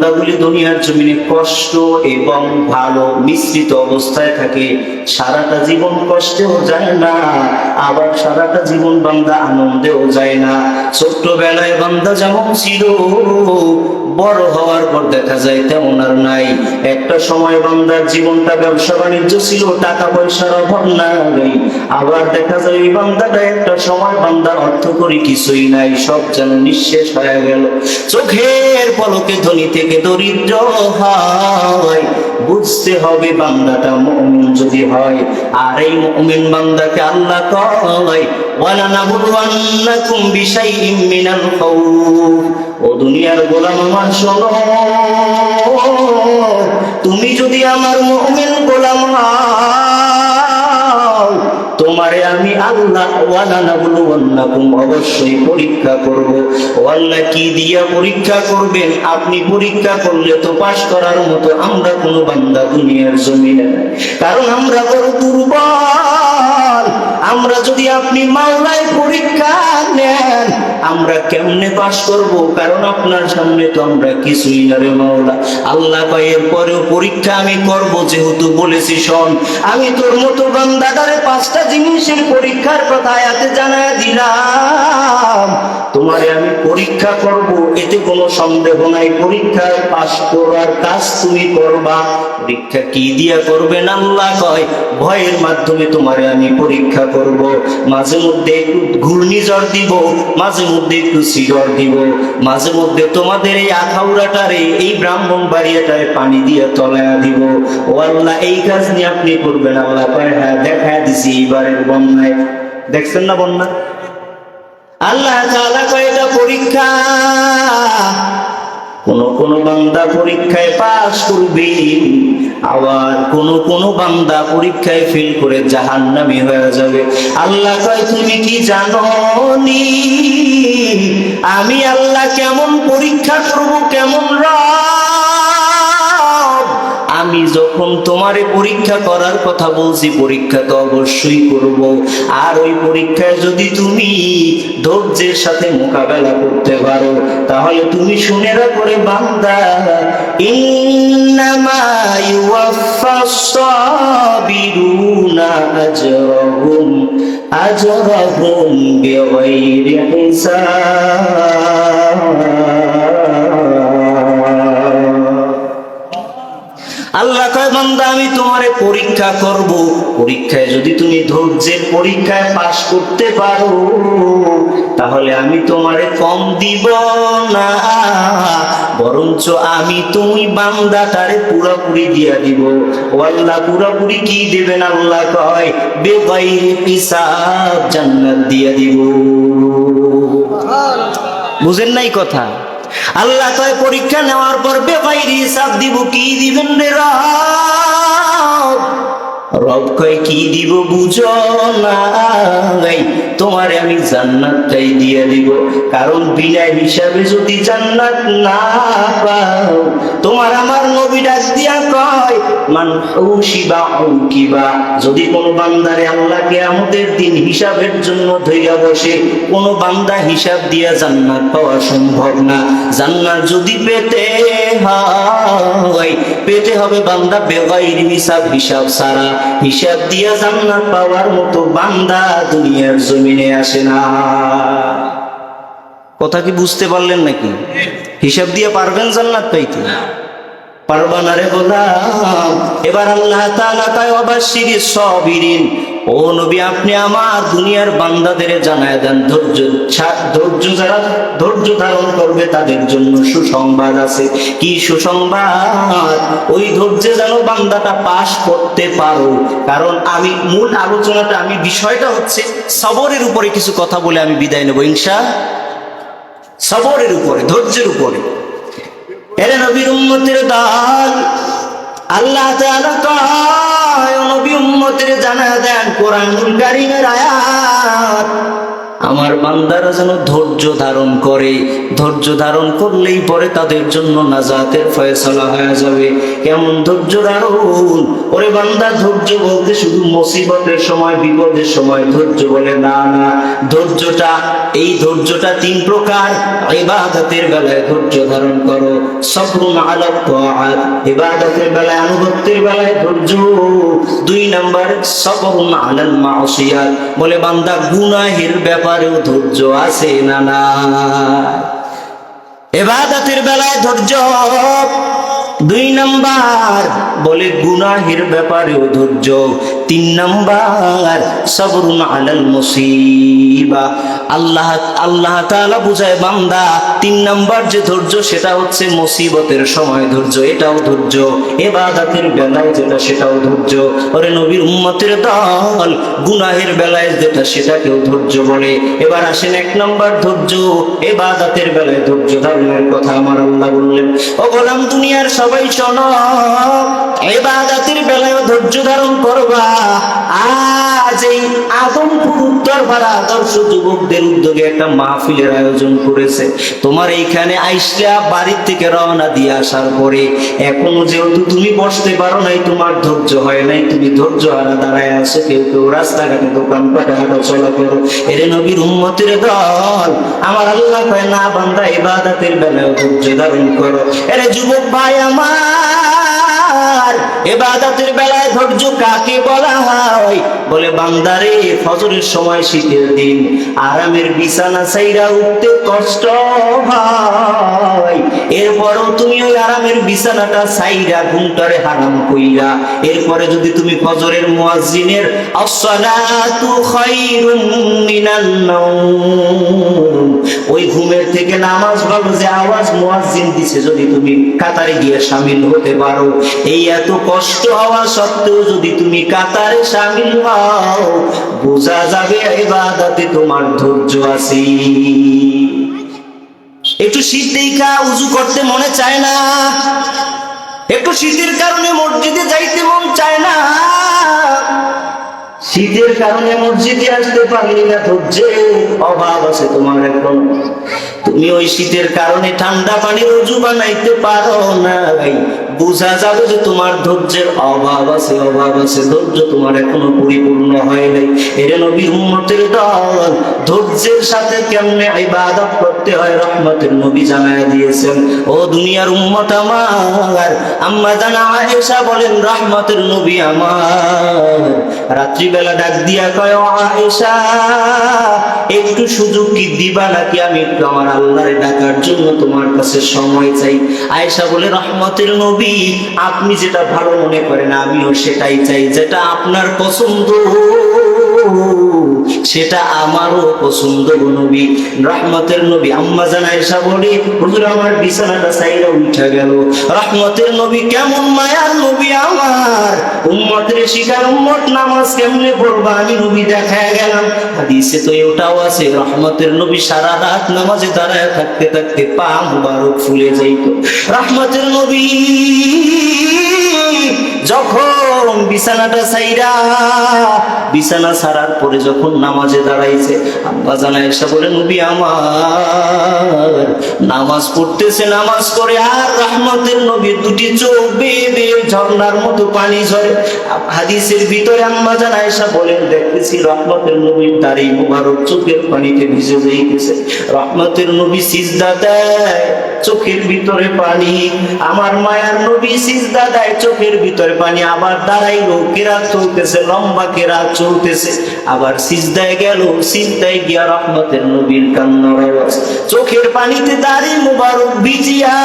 বান্দাগুলি দুনিয়ার জমিনে কষ্ট এবং ভালো মিশ্রিত অবস্থায় থাকে। সারাটা জীবন কষ্টেও যায় না, আবার সারাটা জীবন বান্দা আনন্দেও যায় না। ছোট্টবেলায় বান্দা যেমন ছিল, বড় হওয়ার পর দেখা যায় তেমন আর নাই। একটা সময় বান্দার জীবনটা ব্যবসা বাণিজ্য ছিল, টাকা পয়সার অভাব নাই। আবার দেখা যায় এই বান্দাটা একটা সময় বান্দার অর্থ করি কিছুই নাই, সব যেন নিঃশেষ হয়ে গেল। চোখের পলকে ধনী থেকে দরিদ্র হয়। বুঝতে হবে বান্দাটা মুমিন যদি হয়। আর এই মুমিন বান্দাকে আল্লাহ কয় ওয়ালানাবলুওয়ান্নাকুম বিশাইইম মিনাল খাউফ। ও দুনিয়ার গোলাম আমার শোনো, তুমি যদি আমার মুমিন গোলাম হও, তোমারে আমি আল্লাহ ওয়ালানাবলুওয়ান্নাকুম অবশ্যই পরীক্ষা করব। আল্লাহ কি দিয়া পরীক্ষা করবেন? আপনি পরীক্ষা করলে তো পাশ করার মতো আমরা কোনো বান্দা দুনিয়ার জমিনে নাই, কারণ আমরা বড় দুর্বল। আমরা যদি আপনি মাওলায় পরীক্ষা নেন, আমরা কেমনে পাশ করব? কারণ আপনার সামনে তো আমরা কিছুই না রে মাওলা। আল্লাহ কয় এরপরেও পরীক্ষা আমি করব, যেহেতু বলেছি শোন, আমি তোর মতো বান্দাদারে 5টা জিনিসের পরীক্ষার কথা আয়াতে জানায় দিলাম। তোমারে আমি পরীক্ষা করব, এতে কোনো সন্দেহ নাই। পরীক্ষায় পাশ করার কাজ তুমি করবা। পরীক্ষা কি দিয়া করবেন? আল্লাহ কয় ভয়ের মাধ্যমে তোমারে আমি পরীক্ষা করব। মাঝে মধ্যে একটু ঘূর্ণিঝড় দিব, মাঝে মধ্যে একটু শিগর দিব, মাঝে মধ্যে তোমাদের এই আখাউড়াটারে, এই ব্রাহ্মণবাড়িয়াটারে পানি দিয়ে তলায়া দিব। ও আল্লাহ, এই কাজ নিয়ে আপনি করবেন? আল্লাহ কয় হ্যাঁ, দেখা দিছি এইবারের বন্যায়। দেখছেন না বন্যা? আল্লাহ তাআলা কয় এটা পরীক্ষা। কোন বান্দা পরীক্ষায় পাস করবে, আবার কোন বান্দা পরীক্ষায় ফেল করে জাহান্নামী হয়ে যাবে। আল্লাহ কয় তুমি কি জানো নি আমি আল্লাহ কেমন পরীক্ষা করব, কেমন রব? আমি যখন তোমারে পরীক্ষা করার কথা বলছি, পরীক্ষা তো অবশ্যই করব। আর ওই পরীক্ষায় যদি তুমি ধৈর্যের সাথে মোকাবেলা করতে পারো, তাহলে তুমি শুনে রাখো রে বান্দা, ইন্নামা ইউওয়াফফাস সাবিরুনা আজরাহুম বিগাইরি হিসাব। আল্লাহ কয় বান্দা আমি তোমারে পরীক্ষা করব, পরীক্ষায় যদি তুমি ধৈর্যের পরীক্ষায় পাশ করতে পারো, তাহলে আমি তোমারে কম দিব না, বরঞ্চ আমি তুমি বান্দাটারে পুরোপুরি দিয়া দিব। ও আল্লাহ পুরোপুরি কি দিবেন? আল্লাহ কয় বেগাইরি হিসাব, জান্নাত দিয়া দিব। বুঝেন নাই কথা? আল্লাহ কয় পরীক্ষা নেওয়ার পর বেগাইরি হিসাব দিব। কি দিবেন রে রব? রব কয় কি দিব বুঝো না, তোমারে আমি জান্নাতটাই দিয়ে দিব। কারণ বিনা হিসাবে যদি জান্নাত না পাও, তোমার আমার নবী ডাক দিয়া কয় মান উশিবা উকিবা, যদি কোন বান্দারে আল্লাহ কিয়ামতের দিন হিসাবের জন্য ধইরা বসে, কোন বান্দা হিসাব দিয়া জান্নাত পাওয়া সম্ভব না। জান্নাত যদি পেতে হয়, পেতে হবে বান্দা বেগাইরি হিসাব, হিসাব ছাড়া। হিসাব দিয়া জান্নাত পাওয়ার মতো বান্দা দুনিয়ার জমিনে আসে না। কথা কি বুঝতে পারলেন নাকি? হিসাব দিয়ে পারবেন জান্নাত পাইতে? পারবা না রে গোলাম। এবার আল্লাহ তাআলা কয় ওয়াবাশশিরিস সাবিরিন, ও নবী আপনি আমার দুনিয়ার বান্দাদের জানায় দেন, ধৈর্য যারা ধৈর্য ধারণ করবে তাদের জন্য সুসংবাদ আছে। কি সুসংবাদ? ওই ধৈর্যে যেন বান্দাটা পাশ করতে পারো। কারণ আমি মূল আলোচনাটা, আমি বিষয়টা হচ্ছে সবরের উপরে কিছু কথা বলে আমি বিদায় নেব ইনশাআল্লাহ। সবরের উপরে, ধৈর্যের উপরে। এরে নবীর উম্মতের দল, আল্লাহ তাআলা কয় ও নবী উম্মতের জানায়া দেন কোরআনুল কারীমের আয়াত। আমার বান্দারা যেন ধৈর্য ধারণ করে, ধৈর্য ধারণ করলেই পরে তাদের জন্য নাজাতের ফয়সালা হয়ে যাবে। কেমন ধৈর্য ধারণ? ওরে বান্দা, ধৈর্য বলতে শুধু মুসিবতের সময়, বিপদের সময় ধৈর্য বলে না, না। ধৈর্যটা, এই ধৈর্যটা তিন প্রকার। ইবাদতের বেলায় ধৈর্য ধারণ করো, সবরুন আলা তাআত, ইবাদতের বেলায়, আনুগত্যের বেলায় ধৈর্য। 2 নাম্বার সবরুন আলাল মাসিয়াত, বলে বান্দা গুনাহের ব্যাপারেও ধৈর্য আছে না না? ইবাদতের বেলায় ধৈর্য। 2 নাম্বার বলে গুনাহের ব্যাপারেও ধৈর্য। 3 নাম্বার সবরুন আলাল মুসিবা। আল্লাহ তাআলা বুঝায় বান্দা 3 নাম্বার যে ধৈর্য সেটা হচ্ছে মুসিবতের সময় ধৈর্য, এটাও ধৈর্য। ইবাদতের বেলায় যেটা সেটাও ধৈর্য। ওরে নবীর উম্মতের দল, গুনাহের বেলায় যেটা সেটাকেও ধৈর্য বলে। এবার আসেন 1 নাম্বার ধৈর্য, ইবাদতের বেলায় ধৈর্য ধারণের কথা আমার আল্লাহ বললেন। ও গোলাম দুনিয়ার সবাই শোনো, ইবাদতের বেলায় ধৈর্য ধারণ করবা। আজ এই আদমপুর উত্তরপাড়া আদর্শ যুবকদের উদ্যোগে একটা মাহফিলের আয়োজন করেছে। তোমার এইখানে আইসা বাড়ির থেকে রওনা দিয়ে আসার পরে এখনো যেহেতু তুমি বসতে পারো নাই, তোমার ধৈর্য হয় নাই, তুমি ধৈর্য হারা দাঁড়ায় আছো। কেউ কেউ রাস্তাঘাটে দোকানপাটে হাঁটা চলা করো। এরে নবীর উম্মতের দল, আমার আল্লাহ কয় না বান্দা ইবাদতের বেলায় ধৈর্য ধারণ করো। এরে যুবক ভাই আমার, ইবাদতের বেলায় ধৈর্য কাকে বলা হয়? বলে বান্দারে, ফজরের সময় শীতের দিন আরামের বিছানা ছাইরা উঠতে কষ্ট হয়, এরপরও তুমি ওই আরামের বিছানাটা ছাইরা ঘুমটারে হারাম কইরা এরপরে যদি তুমি ফজরের মুয়াজ্জিনের আসসালাতু খায়রুম মিনান নাওম, ওই ঘুমের থেকে নামাজ ভালো যে আওয়াজ মুয়াজ্জিন দিছে, যদি তুমি কাতারে গিয়ে শামিল হতে পারো, এই এত কষ্ট হওয়া সত্ত্বেও যদি তুমি কাতারে শামিল হও, বোঝা যাবে ইবাদতে তোমার ধৈর্য আছে। একটু শীত দেখা উযু করতে মনে চায় না, একটু শীতের কারণে মসজিদে যাইতে মন চায় না, শীতের কারণে মসজিদে আসতে পারলি না, ধৈর্যের অভাব আছে তোমার এখন। তুমি ওই শীতের কারণে ঠান্ডা পানির ওযু বানাইতে পারো না, বোঝা যাবে যে তোমার ধৈর্যের অভাব আছে, অভাব আছে। ধৈর্য তোমার এখনো পরিপূর্ণ হয় নাই। এর নবীর উম্মতের দল, ধৈর্যের সাথে কেমনে ইবাদত করতে হয় রহমতের নবী জানায়া দিয়েছেন। ও দুনিয়ার উম্মত আমার, আম্মা জানা আয়েশা বলেন রহমতের নবী আমার রাত্রিবেলা ডাক দিয়া কয়, ও আয়েশা, একটু সুযোগ কি দিবা নাকি আমি একটু আমার আল্লাহরে ডাকার জন্য তোমার কাছে সময় চাই। আয়েশা বলে, রহমতের নবী, আপনি যেটা ভালো মনে করেন আমিও সেটাই চাই, যেটা আপনার পছন্দ সেটা আমারও পছন্দ গো নবী। রহমতের নবী আম্মা জান আয়েশা বলে, হুজুর আমার বিছানাটা ছাইরা উঠা গেল। রহমতের নবী কেমন মায়ার নবী আমার, উম্মতের শিকার উম্মত নামাজ কেমনে পড়বা আমি নবী দেখায় গেলাম। হাদিসে তো এটাও আছে, রহমতের নবী সারা রাত নামাজে দাঁড়ায় থাকতে থাকতে পা মুবারক ফুলে যাইত। রহমতের নবী যখন বিছানাটা ছাইরা, বিছানা ছাড়ার পরে যখন নামাজে দাঁড়াইছে, আব্বা জান আয়েশা বলে, নবী আমার নামাজ পড়তেছে, নামাজ করে আর রহমতের নবীর দুটি চোখ বেয়ে বেয়ে ঝর্ণার মতো পানি ঝরে। হাদিসের ভিতরে আম্মা জান আয়েশা বলেন, দেখতেছি রহমতের নবীর দাড়ি মুবারক চোখের পানিতে ভিজে যাইতেছে। রহমতের নবী সিজদা দেয়, চোখের ভিতরে পানি। আমার মায়ার নবী সিজদা দেয়, চোখের ভিতরে পানি। আবার দাঁড়াইলো, কেরাত চলতেছে, লম্বা কেরাত চলতেছে। আবার সিজদায় গেল, সিজদায় গিয়া রহমতের নবীর কান্নার আওয়াজ, চোখের পানিতে দাড়ি মুবারক ভিজিয়া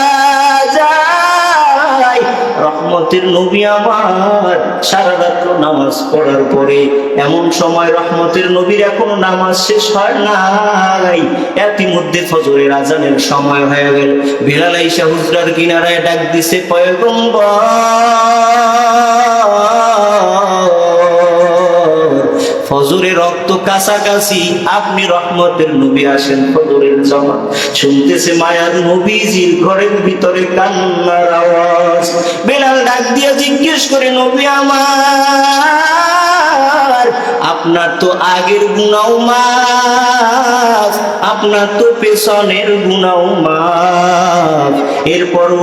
যায়। রহমতের নবী আমার সারা রাত নামাজ পড়ার পরে এমন সময় রহমতের নবীর এখনো নামাজ শেষ হয় নাই, ইতিমধ্যে ফজরের আজানের সময় হয়ে গেল। বিলাল আইসা হুজরার কিনারায় ডাক দিছে, পয়গম্বর ফজরের রক্ত কাছাকাছি, আপনি রহমতের নবী আসেন ফজরের জামাত। শুনতেছে মায়ার নবীজির ঘরের ভিতরে কান্নার আওয়াজ। বিলাল ডাক দিয়ে জিজ্ঞেস করে, নবী আমার, আপনি আপনার তো আগের গুনাও মাফ, আপনার তো পেছনের গুনাও মাফ, এরপরও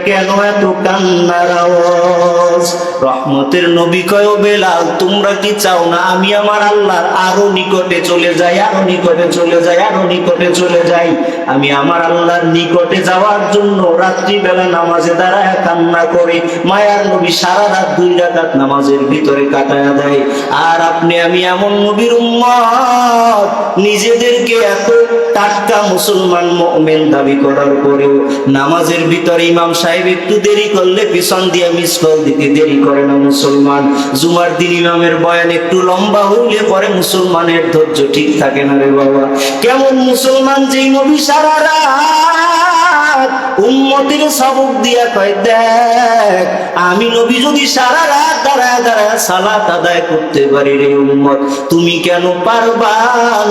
কেন এত কান্নার আওয়াজ? রহমতের নবী কয়, ও বেলাল, তোমরা কি চাও না আমি আমার আল্লাহর আরো নিকটে চলে যাই, আরো নিকটে চলে যাই, আরো নিকটে চলে যাই? আমি আমার আল্লাহর নিকটে যাওয়ার জন্য রাত্রিবেলা নামাজে দাঁড়ায় কান্না করে মায়ার নবী সারা রাত 2 রাকাত নামাজের ভিতরে কাটায়া দেয়। আর আপনি আমি এমন নবীর উম্মত, নিজেদেরকে এত টাটকা মুসলমান মুমিন দাবি করার পরেও নামাজের ভিতরে ইমাম সাহেব একটু দেরি করলে পিছন দিয়ে মিস কল দিতে দেরি করে না মুসলমান। জুমার দিন ইমামের বয়ান একটু লম্বা হইলে পরে মুসলমানের ধৈর্য ঠিক থাকে না রে বাবা। কেমন মুসলমান যেই নবী সারা রাত উম্মতের সবক দিয়া কয়, দেখ আমি নবী যদি সারা রাত দাঁড়ায় দাঁড়ায় সালাত আদায় করতে পারি রে উম্মত, তুমি কেন পারবা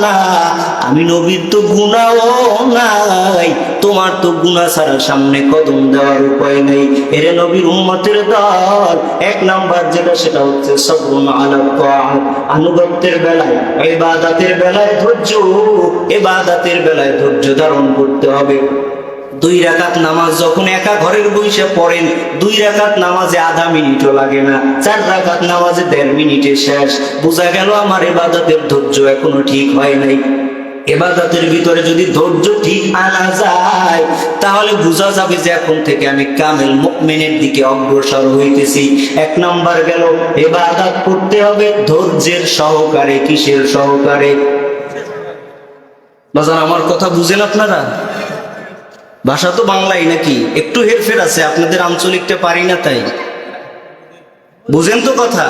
না? আমি নবীর তো গুনাহ নাই, তোমার তো গুনাহ ছাড়া সামনে কদম দেওয়ার উপায় নেই। এরে নবীর উম্মতের দল, 1 নাম্বার যেটা সেটা হচ্ছে সবরুন আলা তাআত, আনুগত্যের বেলায়, ইবাদতের বেলায় ধৈর্য, ইবাদতের বেলায় ধৈর্য ধারণ করতে হবে। 2 রাকাত নামাজ যখন একা ঘরের বসে পড়েন, 2 রাকাত নামাজে আধা মিনিটও লাগে না, 4 রাকাত নামাজে 1.5 মিনিটে শেষ। বোঝা গেল আমার ইবাদতের ধৈর্য এখনো ঠিক হয় নাই। ইবাদতের ভিতরে যদি ধৈর্য ঠিক আনা যায়, তাহলে বোঝা যাবে যে এখন থেকে আমি কামেল মুমিনের দিকে অগ্রসর হইতেছি। 1 নাম্বার গেল, ইবাদত করতে হবে ধৈর্যের সহকারে। কিসের সহকারে? বাজান আমার কথা বুঝেন আপনারা? ভাষা তো বাংলাই নাকি, একটু হেরফের আছে, আপনাদের আঞ্চলিকটা পারি না তাই। বুঝেন তো কথা?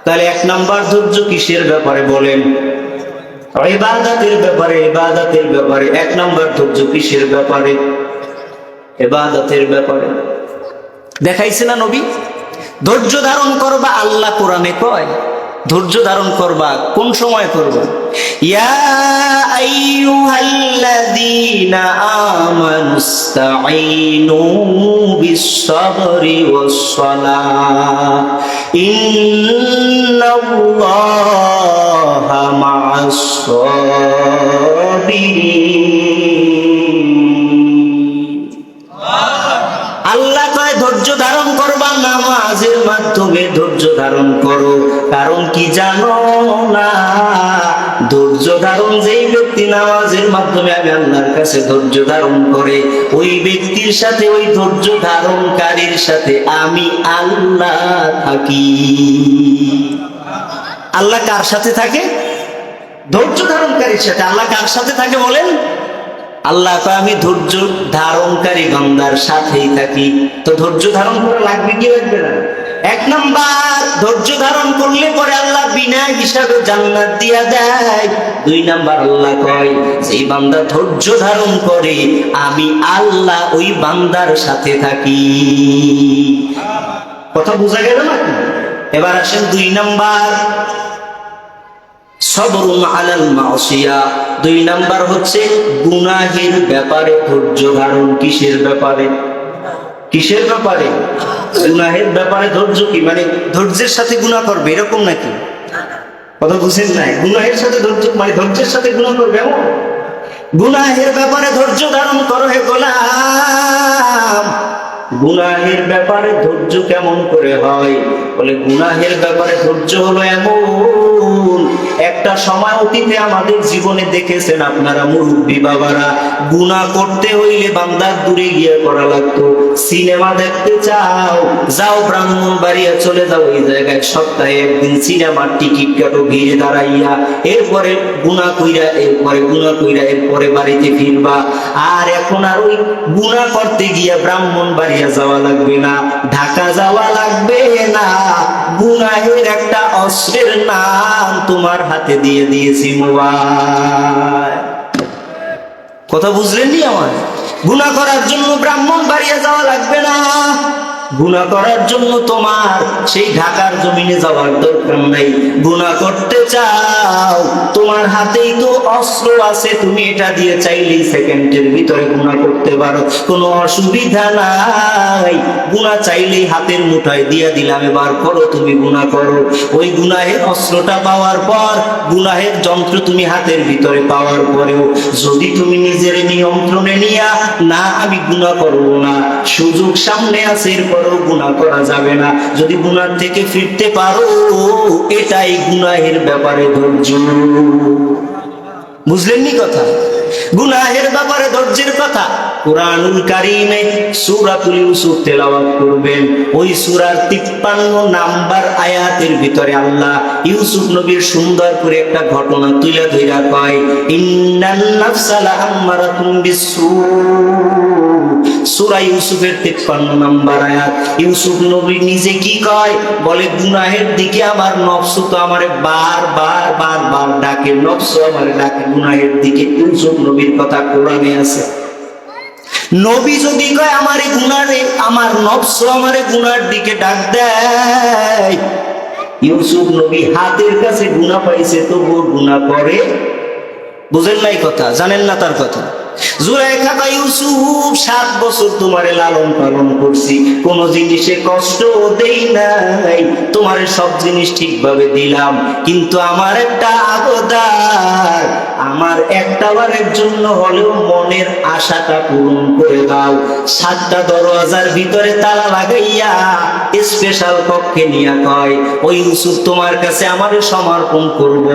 তাহলে 1 নাম্বার ধৈর্য কিসের ব্যাপারে বলেন? ইবাদতের ব্যাপারে। ইবাদতের ব্যাপারে 1 নাম্বার ধৈর্য কিসের ব্যাপারে? ইবাদতের ব্যাপারে। দেখাইছে না নবী? ধৈর্য ধারণ করবা, আল্লাহ কোরআনে কয় ধৈর্য ধারণ করবা। কোন সময় করবা? ইয়া আইয়ুহাল্লাযীনা আমানুস্তাঈনু বিস-সাবরি ওয়াস-সালাহ ইন্নাল্লাহা মা'আস-সাবিরিন। আল্লাহ কয় ধৈর্য ধারণ করবা, নামাজের মাধ্যমে ধৈর্য ধারণ করো। কারণ কি জানো না? ধৈর্য ধারণ যেই ব্যক্তি নামাজের মাধ্যমে আমি আল্লাহর কাছে ধৈর্য ধারণ করে, ওই ব্যক্তির সাথে, ওই ধৈর্য ধারণকারীর সাথে আমি আল্লাহ থাকি। আল্লাহ কার সাথে থাকে? ধৈর্য ধারণকারীর সাথে। আল্লাহ কার সাথে থাকে বলেন? আল্লাহ কয় আমি ধৈর্য ধারণকারী বান্দার সাথেই থাকি। তো ধৈর্য ধারণ করা লাগবে কি লাগবে না? 1 নাম্বার, ধৈর্য ধারণ করলে পরে আল্লাহ বিনা হিসাবে জান্নাত দিয়া দেয়। 2 নাম্বার, আল্লাহ কয় যেই বান্দা ধৈর্য ধারণ করে আমি আল্লাহ ওই বান্দার সাথে থাকি। কথা বোঝা গেল না? এবার আসেন 2 নাম্বার, সবরুন আলাল মাসিয়া। 2 নাম্বার হচ্ছে গুনাহের ব্যাপারে ধৈর্য ধারণ। কিসের ব্যাপারে? কিসের ব্যাপারে? গুনাহের ব্যাপারে ধৈর্য। কি মানে ধৈর্যের সাথে গুনাহ করবে এরকম নাকি? কথা বুঝেন নাই? গুনাহের সাথে ধৈর্য মানে ধৈর্যের সাথে গুনাহ করবে এমন? গুনাহের ব্যাপারে ধৈর্য ধারণ করো হে গোলাম। গুনাহের ব্যাপারে ধৈর্য কেমন করে হয়? বলে গুনাহের ব্যাপারে ধৈর্য হলো এমন, একটা সময় অতীতে আমাদের জীবনে দেখেছেন আপনারা মুরব্বী বাবারা, গুনাহ করতে হইলে বান্দা দূরে গিয়ে করা লাগতো। সিনেমা দেখতে চাও, যাও ব্রাহ্মণবাড়িয়া চলে যাও, ওই জায়গায় সপ্তাহে 1 দিন সিনেমার টিকিট কাটো ভিড়ে দাঁড়াইয়া, এরপরে গুনাহ কইরা, এরপরে গুনাহ কইরা, এরপরে বাড়িতে ফিরবা। আর এখন আর ওই গুনাহ করতে গিয়া ব্রাহ্মণবাড়িয়া যাওয়া লাগবে না, ঢাকা যাওয়া লাগবে না। গুনাহের একটা অস্ত্রের নাম তোমার হাতে দিয়ে দিয়েছি, মোবাইল। কথা বুঝলেন নি আমার? গুনাহ করার জন্য ব্রাহ্মণবাড়িয়া যাওয়া লাগবে না, গুনাহ করার জন্য তোমার সেই ঢাকার জমিনে যাওয়ার দরকার নাই। গুনাহ করতে চাও, তোমার হাতেই তো অস্ত্র আছে, তুমি এটা দিয়ে চাইলেই সেকেন্ডের ভিতরে গুনাহ করতে পারো, কোনো অসুবিধা নাই। গুনাহ চাইলেই হাতের মুঠায় দিয়ে দিলাম, এবার করো, তুমি গুনাহ করো। ওই গুনাহের অস্ত্রটা পাওয়ার পর, গুনাহের যন্ত্র তুমি হাতের ভিতরে পাওয়ার পরেও যদি তুমি নিজের নিয়ন্ত্রণে নিয়া না আমি গুনাহ করবো না, সুযোগ সামনে আছে, এরপরেও গুনাহ করা যাবে না, যদি গুনাহ থেকে ফিরতে পারো, এটাই গুনাহের ব্যাপারে ধৈর্য। বুঝলেননি কথা? গুনাহের ব্যাপারে ধৈর্যের কথা কুরআনুল কারীমে সূরাতুল ইউসুফ তেলাওয়াত করবেন। ওই সূরার 53 নাম্বার আয়াতের ভিতরে আল্লাহ ইউসুফ নবীর সুন্দর করে একটা ঘটনা তুলে ধইরা কয়, ইন্নান নাফসা লাআম্মারাতুম বিসসূ। সূরা ইউসুফের 53 নাম্বার আয়াত। ইউসুফ নবী নিজে কি কয়? বলে গুনাহের দিকে আমার নফস তো আমারে বার ডাকে, নফস আমারে ডাকে গুনাহের দিকে। ইউসুফ নবীর কথা কোরআনে আছে। নবী যদি কয় আমারে গুনাহে, আমার নফস আমারে গুনার দিকে ডাক দেয়। ইউসুফ নবী হাতের কাছে গুনাহ পাইছে তবুও গুনাহ করে। বুঝেন নাই কথা? জানেন না তার কথা? জুলাইখা কয়, ইউসুফ 7 বছর তোমারে লালন পালন করছি, কোন জিনিসে কষ্ট দেই নাই, তোমারে সব জিনিস ঠিকভাবে দিলাম, কিন্তু আমার একটা আবদার, আমার একটা বারের জন্য হলেও মনের আশাটা পূরণ করে দাও। 7টা দরওয়াজার ভিতরে তালা লাগাইয়া স্পেশাল কক্ষে নিয়ে কয়, ওই ইউসুফ তোমার কাছে আমারে সমর্পণ করব।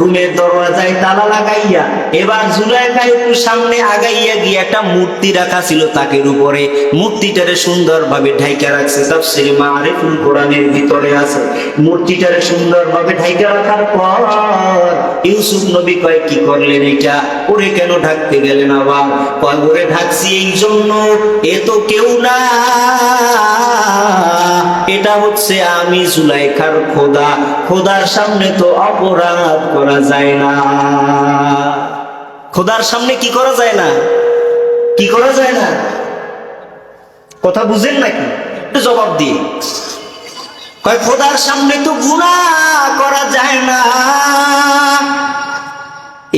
রুমের দরওয়াজায় তালা লাগাইয়া এবার জুলাইখা একটু সামনে আগাইয়া গিয়ে একটা মূর্তি রাখা ছিল তাকের উপরে, মূর্তিটারে সুন্দরভাবে ঢাইকা রাখছে। তাফসীরে মাআরিফুল কোরআনের ভিতরে আছে। মূর্তিটারে সুন্দরভাবে ঢাইকা রাখার পর ইউসুফ নবী কয়, কি করলেন এটা? ওরে কেন ঢাকতে গেলেন আবার? কয়, ওরে ঢাকছি এই জন্য, এ তো কেউ না, এটা হচ্ছে আমি জুলাইখার খোদা। খোদার সামনে তো অপরাধ করা যায় না। খোদার সামনে কি করা যায় না? কি করা যায় না? কথা বুঝেন নাকি? একটু জবাব দিয়ে কয়, খোদার সামনে তো গুনাহ করা যায় না,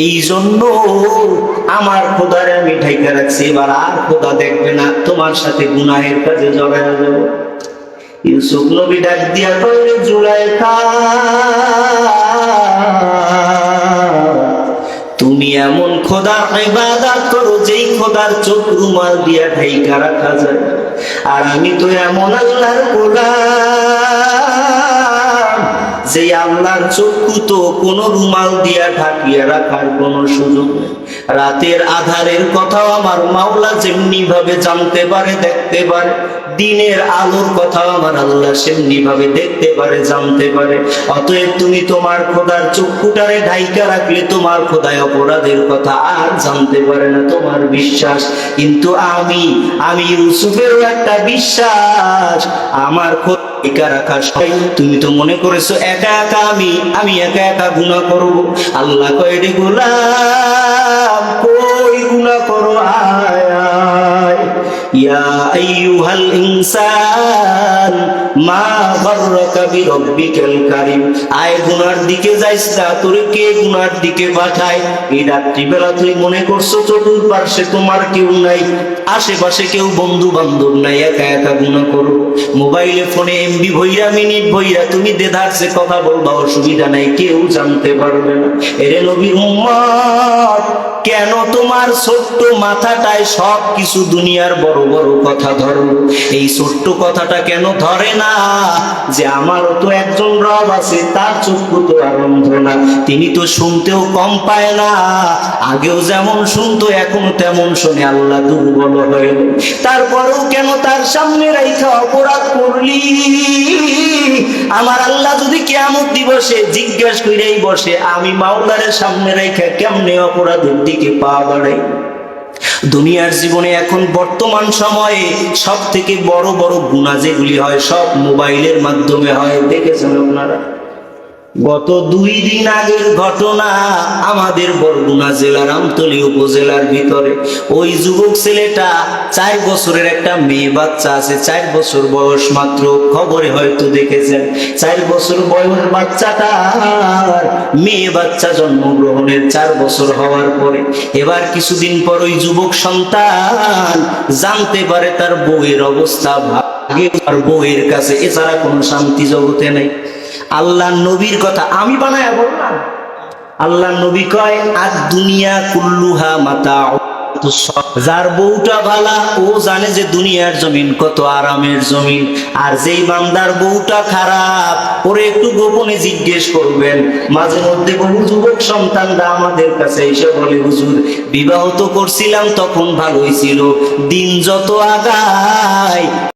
এই জন্য আমার খোদারে আমি ঢাইকা রাখছি, এবার আর খোদা দেখবে না, তোমার সাথে গুনাহের কাজে জড়ায় যাব। ইউসুফ নবী ডাক দিয়া কইলেন, জুলাইখা তুমি এমন খোদার ইবাদত করো যেই খোদার চোখ রুমাল দিয়া ঢাইকা রাখা যায়, আর আমি তো এমন আল্লাহর গোলাম যে আল্লাহর চক্ষু তো কোনো রুমাল দিয়া ঢাকিয়ে রাখার কোনো সুযোগ নেই। রাতের আধারের কথাও আমার মাওলা যেমনি ভাবে জানতে পারে, দেখতে পারে, দিনের আলোর কথাও আমার আল্লাহ সেমনি ভাবে দেখতে পারে, জানতে পারে। অতএব তুমি তোমার খোদার চক্ষুটারে ঢাইকা রাখলে তোমার খোদায় অপরাধের কথা আর জানতে পারে না, তোমার বিশ্বাস। কিন্তু আমি ইউসুফেরও একটা বিশ্বাস, আমার খোদা রাখা। তুমি তো মনে করেছো একা একা আমি একা একা গুনাহ করব। আল্লাহ কয়, রে গোলাম, কই গুনাহ করো, আয় আয়। ইয়া আইয়ুহাল ইনসান মা গাররাকা বিরব্বিকাল কারীম। আয় গুনার দিকে যাইস না, তোরে কে গুনার দিকে পাঠায়? এই রাত্রিবেলা তুই মনে করছো চতুর্পার্শ্বে তোমার কেউ নাই, আশেপাশে কেউ বন্ধু বান্ধব নাই, একা একা গুনাহ করো। মোবাইলে ফোনে এমবি ভইরা, মিনিট ভইরা তুমি দেদারসে কথা বলবা, অসুবিধা নাই, কেউ জানতে পারবে না। এরে নবীর উম্মত, কেন তোমার ছোট্ট মাথাটায় সব কিছু দুনিয়ার বড় বড় কথা ধরো? এই ছোট্ট কথাটা কেন ধরে না যে আমারও তো একজন রব আছে, তার চক্ষু তো আর অন্ধ না, তিনি তো শুনতেও কম পায় না, আগেও যেমন শুনতো এখনো তেমন শোনে, আল্লাহ দুর্বল হয়ে, তারপরেও কেন তার সামনে রাইখা অপরাধ করলি? আমার আল্লাহ যদি কিয়ামত দিবসে জিজ্ঞেস কইরাই বসে, আমি মাওলারের সামনে রাইখা কেমনে অপরাধের দিকে পা বাড়াই? দুনিয়ার জীবনে এখন বর্তমান সময়ে সব থেকে বড় বড় গুনাহ যেগুলি হয় সব মোবাইলের মাধ্যমে হয়, দেখেছেন আপনারা? গত 2 দিন আগের ঘটনা, আমাদের বরগুনা জেলার আমতলী উপজেলার ভিতরে ওই যুবক ছেলেটা 4 বছরের একটা মেয়ে বাচ্চা আছে, 4 বছর বয়স মাত্র, খবরে হয়তো দেখেছেন। 4 বছর বয়স বাচ্চাটার, মেয়ে বাচ্চা জন্মগ্রহণের 4 বছর হওয়ার পরে এবার কিছুদিন পর ওই যুবক সন্তান জানতে পারে তার বউয়ের অবস্থা ভাগে, আর বউয়ের কাছে এছাড়া কোনো শান্তি জগতে নেই। আল্লাহ নবীর কথা আমি বানায়া বললাম। আল্লাহ নবী কয়, আর দুনিয়া কুল্লুহা মাতাউ, যার বউটা ভালা ও জানে যে দুনিয়ার জমিন কত আরামের জমিন। আর যেই বান্দার বউটা খারাপ, ওরে একটু গোপনে জিজ্ঞেস করবেন। মাঝে মধ্যে বহু যুবক সন্তানরা আমাদের কাছে এসে বলে, হুজুর বিবাহ তো করছিলাম তখন ভালোই ছিল, দিন যত আগায়